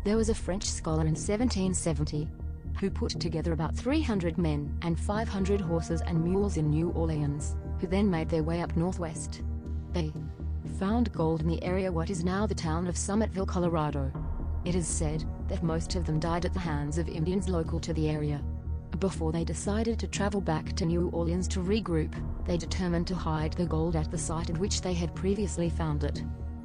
There was a French scholar in 1770 who put together about 300 men and 500 horses and mules in New Orleans, who then made their way up northwest. They found gold in the area what is now the town of Summitville, Colorado. It is said that most of them died at the hands of Indians local to the area. Before they decided to travel back to New Orleans to regroup, they determined to hide the gold at the site at which they had previously found it.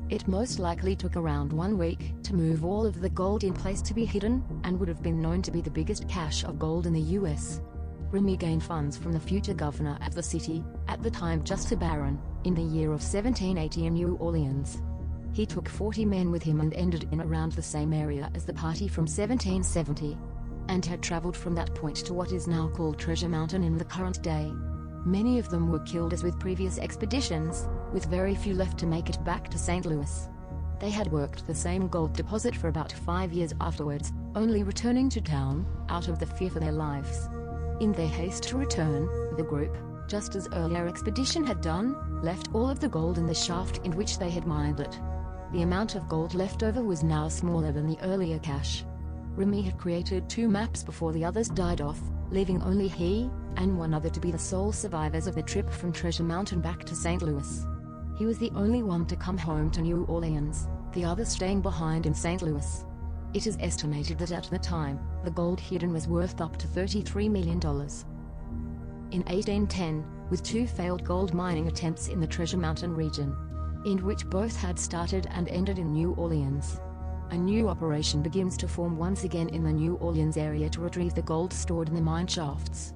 It most likely took around 1 week to move all of the gold in place to be hidden, and would have been known to be the biggest cache of gold in the U.S. Remy gained funds from the future governor of the city, at the time just a baron, in the year of 1780 in New Orleans. He took 40 men with him and ended in around the same area as the party from 1770, and had traveled from that point to what is now called Treasure Mountain in the current day. Many of them were killed as with previous expeditions, with very few left to make it back to St. Louis. They had worked the same gold deposit for about 5 years afterwards, only returning to town, out of the fear for their lives. In their haste to return, the group, just as earlier expedition had done, left all of the gold in the shaft in which they had mined it. The amount of gold left over was now smaller than the earlier cache. Remy had created 2 maps before the others died off, leaving only he and one other to be the sole survivors of the trip from Treasure Mountain back to St. Louis. He was the only one to come home to New Orleans, the others staying behind in St. Louis. It is estimated that at the time, the gold hidden was worth up to $33 million. In 1810, with 2 failed gold mining attempts in the Treasure Mountain region, in which both had started and ended in New Orleans, a new operation begins to form once again in the New Orleans area to retrieve the gold stored in the mine shafts.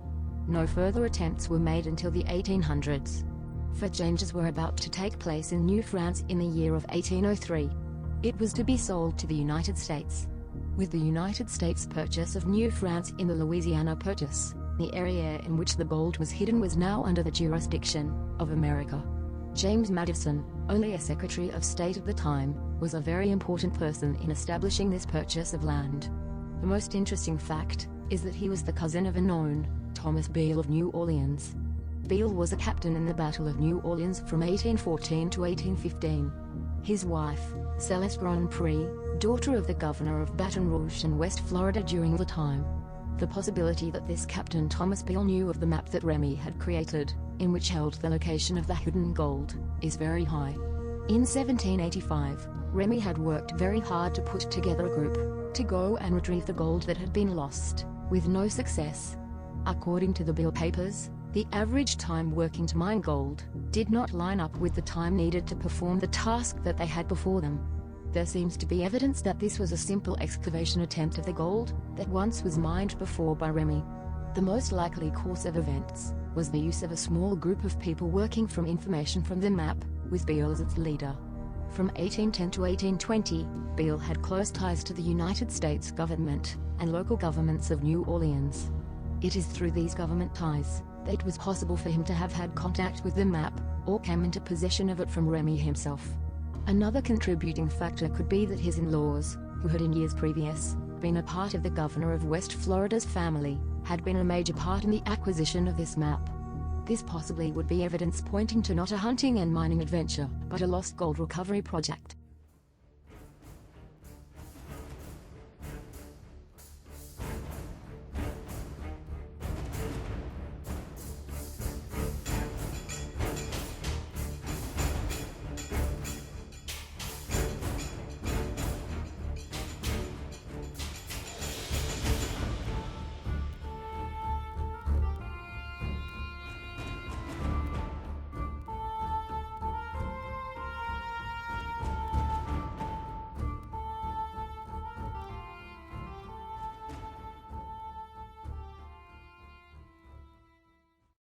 No further attempts were made until the 1800s. For changes were about to take place in New France in the year of 1803. It was to be sold to the United States. With the United States purchase of New France in the Louisiana Purchase, the area in which the gold was hidden was now under the jurisdiction of America. James Madison, only a Secretary of State at the time, was a very important person in establishing this purchase of land. The most interesting fact is that he was the cousin of a known Thomas Beale of New Orleans. Beale was a captain in the Battle of New Orleans from 1814 to 1815. His wife, Celeste Grand-Prix, daughter of the governor of Baton Rouge in West Florida during the time. The possibility that this Captain Thomas Beale knew of the map that Remy had created, in which held the location of the hidden gold, is very high. In 1785, Remy had worked very hard to put together a group to go and retrieve the gold that had been lost, with no success. According to the Beale papers, the average time working to mine gold did not line up with the time needed to perform the task that they had before them. There seems to be evidence that this was a simple excavation attempt of the gold that once was mined before by Remy. The most likely course of events was the use of a small group of people working from information from the map, with Beale as its leader. From 1810 to 1820, Beale had close ties to the United States government and local governments of New Orleans. It is through these government ties that it was possible for him to have had contact with the map, or came into possession of it from Remy himself. Another contributing factor could be that his in-laws, who had in years previous been a part of the governor of West Florida's family, had been a major part in the acquisition of this map. This possibly would be evidence pointing to not a hunting and mining adventure, but a lost gold recovery project.